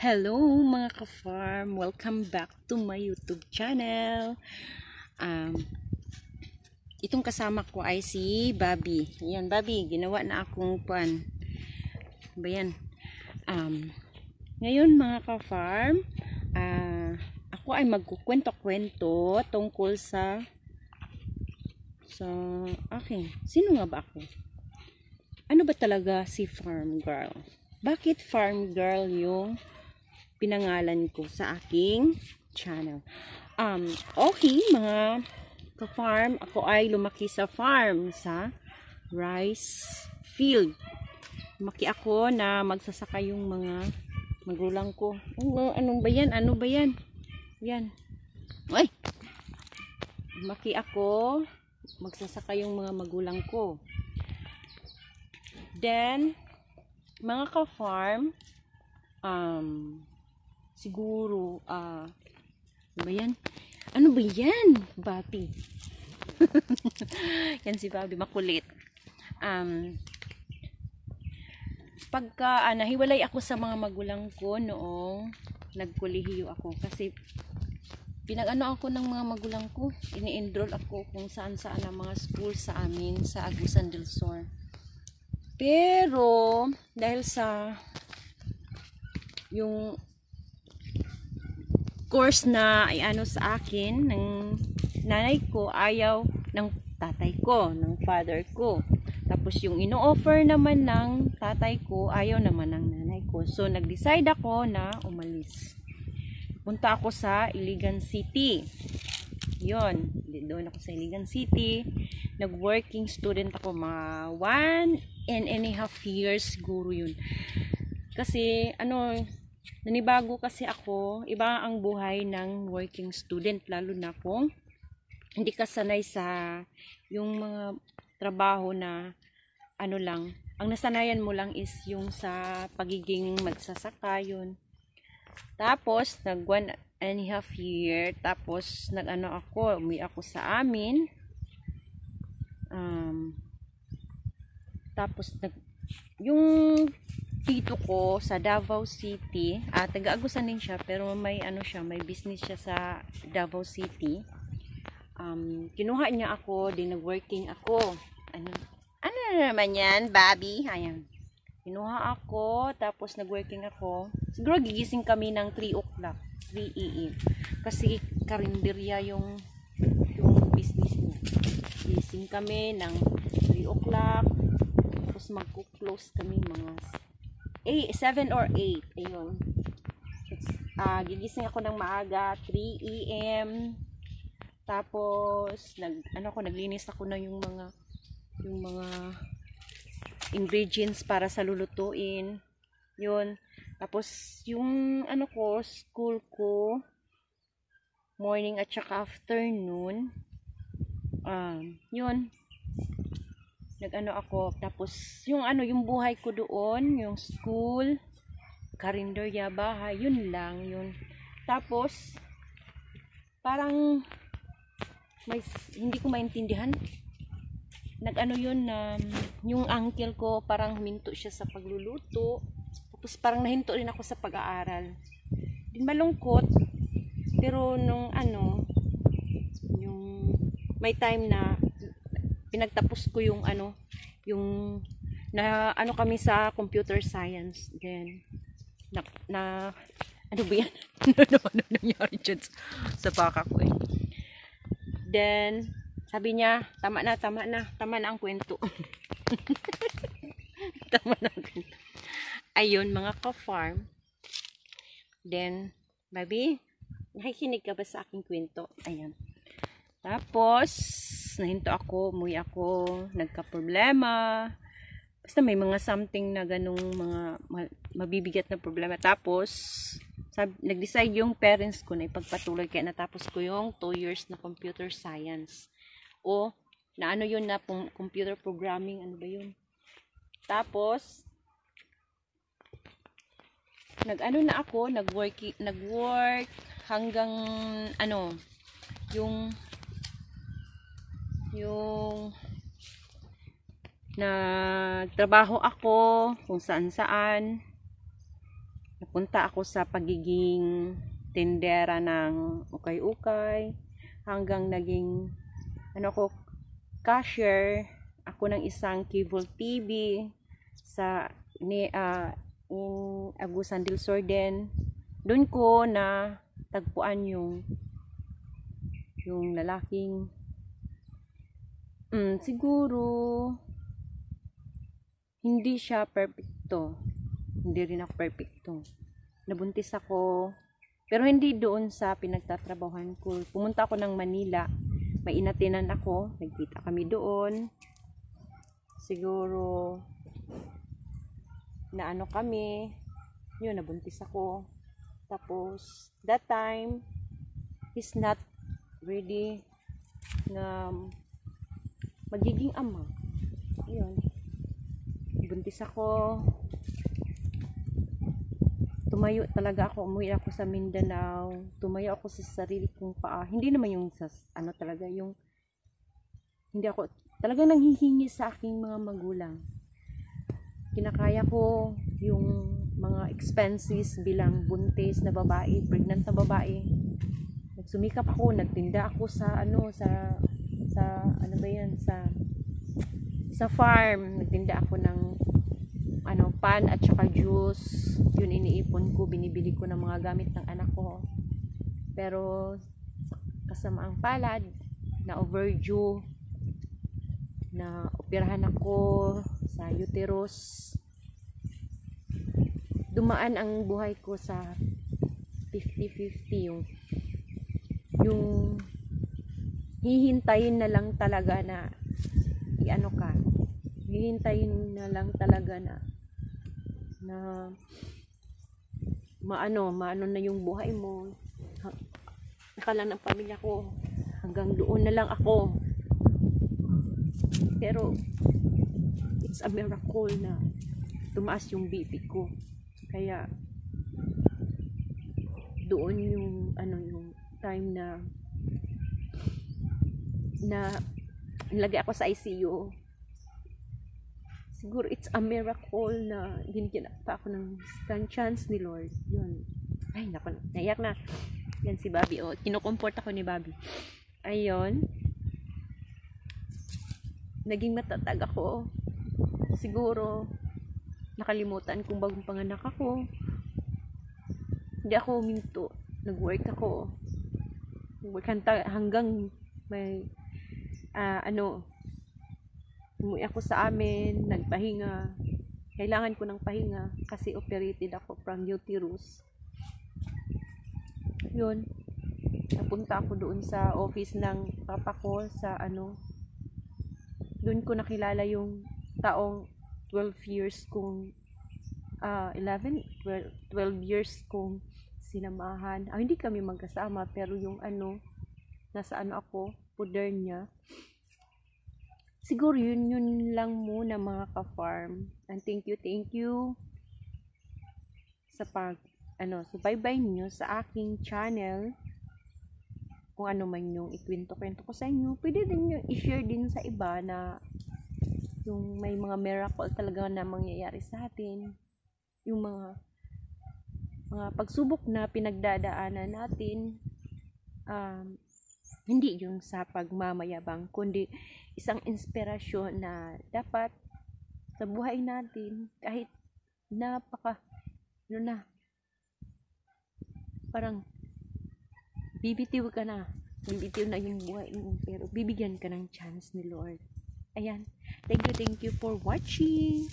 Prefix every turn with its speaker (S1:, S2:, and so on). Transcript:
S1: Hello mga ka-farm! Welcome back to my YouTube channel. Itong kasama ko ay si Bobby. Ayan, Bobby, ginawa na akong pan. Bayan. Ngayon mga ka-farm, ako ay magkukwento-kwento tungkol sa akin. Sino nga ba ako? Ano ba talaga si farm girl? Bakit farm girl yung pinangalan ko sa aking channel? Okay mga ka-farm, ako ay lumaki sa farm, sa rice field. Lumaki ako na magsasaka yung mga magulang ko. Ano ba yan? Ano ba yan? Yan. Ay! Lumaki ako, magsasaka yung mga magulang ko. Then, mga ka-farm, siguro, ano ba yan? Ano ba yan, Bobby? Yan si Bobby, makulit. Pagka nahiwalay ako sa mga magulang ko noong nagkolehiyo ako, kasi pinag-ano ako ng mga magulang ko, ini-enroll ako kung saan-saan ang mga school sa amin, sa Agusan del Sur. Pero dahil sa yung course na ay ano sa akin ng nanay ko, ayaw ng tatay ko, ng father ko. Tapos yung ino-offer naman ng tatay ko, ayaw naman ng nanay ko. So nag-decide ako na umalis. Punta ako sa Iligan City. Yun, doon ako sa Iligan City. Nag-working student ako, mga 1.5 years siguro yun. Kasi nanibago kasi ako, iba ang buhay ng working student, lalo na kung hindi ka sanay sa yung mga trabaho na lang, ang nasanayan mo lang is yung sa pagiging magsasaka yun. Tapos nag 1.5 year, tapos umuwi ako sa amin. Tapos yung tito ko sa Davao City, taga-Agusan din siya, pero may may business siya sa Davao City. Kinuha niya ako, din nag-working ako. Ano naman yan, Bobby? Ayan. Kinuha ako, tapos nag-working ako. Siguro gigising kami ng 3 o'clock, 3 AM. Kasi karinderya yung business niya. Gising kami ng 3 o'clock, tapos magko-close kami mga 7 or 8. Ayun. Gigising ako ng maaga, 3 AM. Tapos naglinis ako na yung mga ingredients para sa lulutuin. Yun. Tapos yung school ko, morning at saka afternoon. Yun. Ako. Tapos yung buhay ko doon, yung school, karinderya, bahay, yun lang yun. Tapos parang hindi ko maintindihan. Yung uncle ko parang huminto siya sa pagluluto. Tapos parang nahinto rin ako sa pag-aaral. Di malungkot. Pero nung yung may time na pinagtapos ko yung kami sa computer science. Then ano ba yan? ano nangyari dyan sa baka ko eh. Then sabi niya, tama na ang kwento. Tama na ang kwento. Ayun, mga ka-farm. Then, Bobby, nakikinig ka ba sa aking kwento? Ayan. Tapos, nahinto ako, umuwi ako, nagka-problema. Basta may mga something na ganung mga mabibigat na problema. Tapos, nag-decide yung parents ko na ipagpatuloy, kaya natapos ko yung 2 years na computer science. O na yun na computer programming, ano ba yun? Tapos nag-work hanggang yung nagtrabaho ako kung saan napunta ako sa pagiging tindera ng ukay-ukay hanggang naging ko, cashier ako ng isang cable TV sa in Agusan del Sur din. Doon ko na tagpuan yung lalaking siguro hindi siya perfecto, hindi rin ako perfecto. Nabuntis ako, pero hindi doon sa pinagtatrabahuhan ko. Pumunta ako ng Manila, may inatinan ako, nagkita kami doon. Siguro na kami, yun, nabuntis ako. Tapos that time he's not ready na magiging ama. Yun, buntis ako, tumayo talaga ako, umuwi ako sa Mindanao, tumayo ako sa sarili kong paa. Hindi naman yung sa talaga yung hindi ako talagang nanghihingi sa aking mga magulang. Kinakaya ko yung mga expenses bilang buntis na babae, pregnant na babae. Nagsumikap ako, nagtinda ako sa sa farm. Nagtinda ako ng pan at saka juice. Yun iniipon ko, binibili ko ng mga gamit ng anak ko. Pero kasamaang palad na overdue, na operahan ako sa uterus. Dumaan ang buhay ko sa 50-50, yung hihintayin na lang talaga na hihintayin na lang talaga na maano na yung buhay mo. Nakala ng pamilya ko, hanggang doon na lang ako. Pero it's a miracle na tumaas yung BP ko. Kaya doon yung yung time na nilagay ako sa ICU. Siguro it's a miracle na binigyan pa ako ng second chance ni Lord. Yun. Ay, naku, naiyak na. Yan si Bobby. Kinukomport ako ni Bobby. Ayun. Naging matatag ako. Siguro nakalimutan kung bagong panganak ako. Hindi ako huminto. Nag-work ako. Nag-work hanggang may umuwi ako sa amin, nagpahinga. Kailangan ko ng pahinga kasi operated ako from uterus. Yun. Napunta ako doon sa office ng papa ko sa doon ko nakilala yung taong 12 years kong 12 years kong sinamahan. Hindi kami magkasama, pero yung nasa ako, puder niya. Siguro yun lang muna mga ka-farm. And thank you sa bye-bye niyo sa aking channel. Kung ano man yung ikwento-kwento ko sa inyo, pwede din nyo i-share din sa iba na yung may mga miracle talaga na mangyayari sa atin. Yung mga pagsubok na pinagdadaanan natin, hindi yung sa pagmamayabang, kundi isang inspirasyon na dapat sa buhay natin, kahit parang bibitiw na yung buhay mo, pero bibigyan ka ng chance ni Lord. Ayan, thank you for watching.